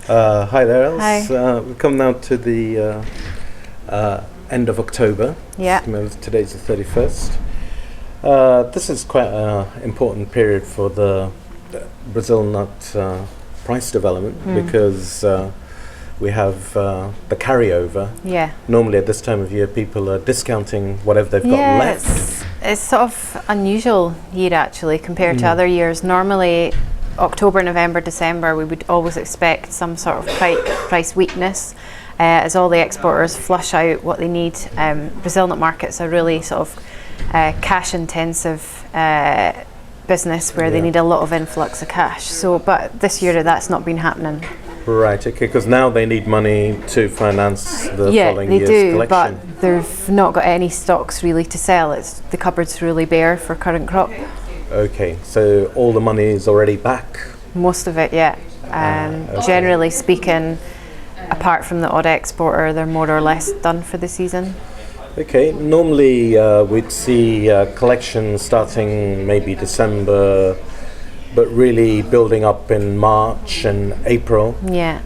Hi there, Els. Hi. We come now to the end of October. Yeah. Today's the 31st. This is quite an important period for the Brazil nut price development because we have the carryover. Yeah. Normally at this time of year people are discounting whatever they've got left. It's sort of unusual year actually compared to other years. Normally October, November, December we would always expect some sort of price weakness as all the exporters flush out what they need. Brazil nut markets are really sort of cash intensive business where they need a lot of influx of cash. So, but this year that's not been happening. Right, okay, because now they need money to finance the following year's collection. Yeah, they do, but they've not got any stocks really to sell. The cupboard's really bare for current crop. Okay, so all the money is already back? Most of it, yeah. Okay. Generally speaking, apart from the odd exporter, they're more or less done for the season. Okay, normally we'd see collections starting maybe December, but really building up in March and April. Yeah.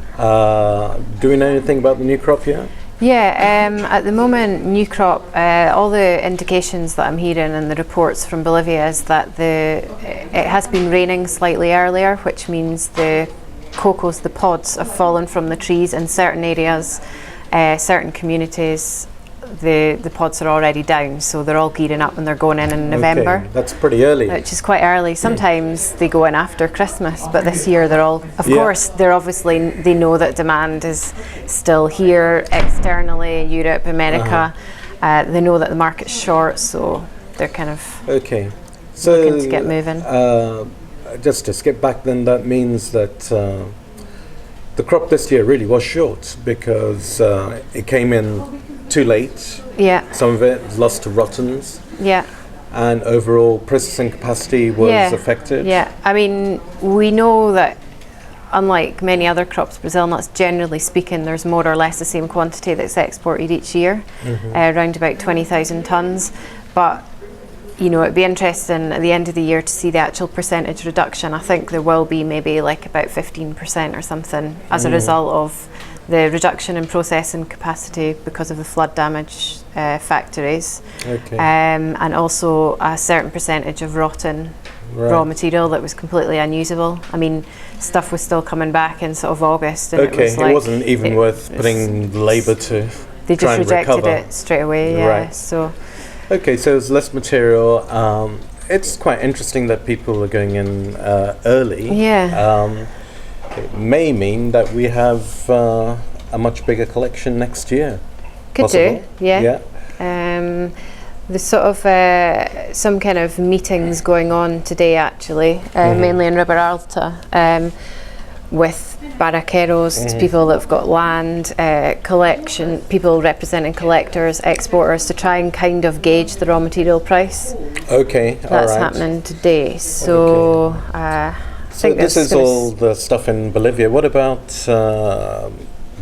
Do we know anything about the new crop yet? Yeah, at the moment, new crop, all the indications that I'm hearing and the reports from Bolivia is that it has been raining slightly earlier, which means the cocos, the pods, have fallen from the trees in certain areas, certain communities. The pods are already down, so they're all gearing up and they're going in November. Okay, that's pretty early. Which is quite early. Sometimes they go in after Christmas, but this year they're all, of course, they know that demand is still here externally, Europe, America. They know that the market's short, so they're kind of looking to get moving. Just to skip back then, that means that the crop this year really was short because it came in too late. Yeah. Some of it was lost to rottens. Yeah. And overall processing capacity was affected. Yeah. I mean, we know that unlike many other crops, Brazil nuts, generally speaking, there's more or less the same quantity that's exported each year, around about 20,000 tonnes. But you know, it'd be interesting at the end of the year to see the actual percentage reduction. I think there will be maybe like about 15% or something as a result of the reduction in processing capacity because of the flood damage factories, and also a certain percentage of rotten raw material that was completely unusable. I mean, stuff was still coming back in sort of August, and it wasn't even worth putting labour to. They try just and rejected recover it straight away. Yeah. Right. So. Okay, so there's less material. It's quite interesting that people are going in early. Yeah. It may mean that we have a much bigger collection next year. Could possible. do, yeah. There's sort of some kind of meetings going on today actually, mainly in Riberalta, with barraqueros, people that have got land, collection, people representing collectors, exporters, to try and kind of gauge the raw material price. Okay, that's happening today. So. So this is all the stuff in Bolivia. What about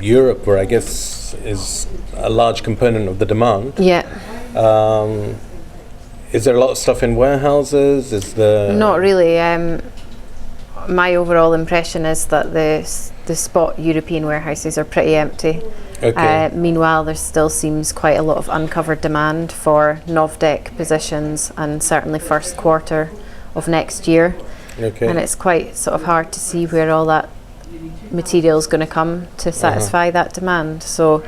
Europe, where I guess is a large component of the demand? Yeah. Is there a lot of stuff in warehouses? Is there? Not really. My overall impression is that the spot European warehouses are pretty empty. Okay. Meanwhile, there still seems quite a lot of uncovered demand for Novdek positions, and certainly first quarter of next year. Okay. And it's quite sort of hard to see where all that material is going to come to satisfy that demand. So,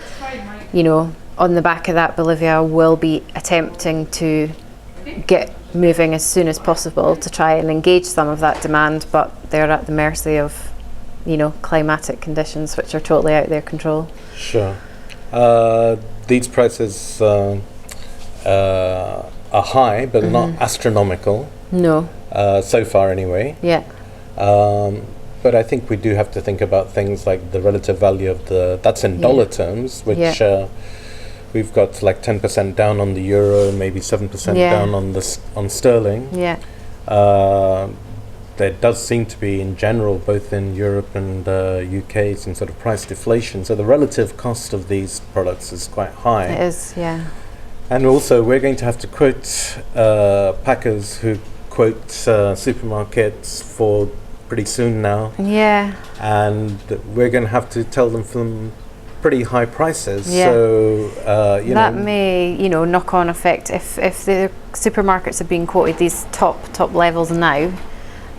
you know, on the back of that, Bolivia will be attempting to get moving as soon as possible to try and engage some of that demand, but they're at the mercy of, you know, climatic conditions which are totally out of their control. Sure. These prices are high, but not astronomical. No. So far anyway. Yeah. But I think we do have to think about things like the relative value of that's in dollar terms, which we've got like 10% down on the euro, maybe 7% down on sterling. Yeah. There does seem to be, in general, both in Europe and UK, some sort of price deflation. So the relative cost of these products is quite high. It is, yeah. And also, we're going to have to quote packers who quote supermarkets for pretty soon now, Yeah. and we're going to have to tell them from pretty high prices. Yeah. So That may, knock on effect if the supermarkets are being quoted these top levels now,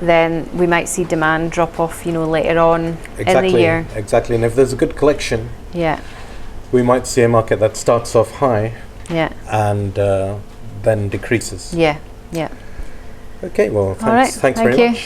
then we might see demand drop off, later on in the year. Exactly, and if there's a good collection, Yeah. we might see a market that starts off high Yeah. and then decreases. Yeah. Yeah. Okay, well, All right. thanks Thank very you. much.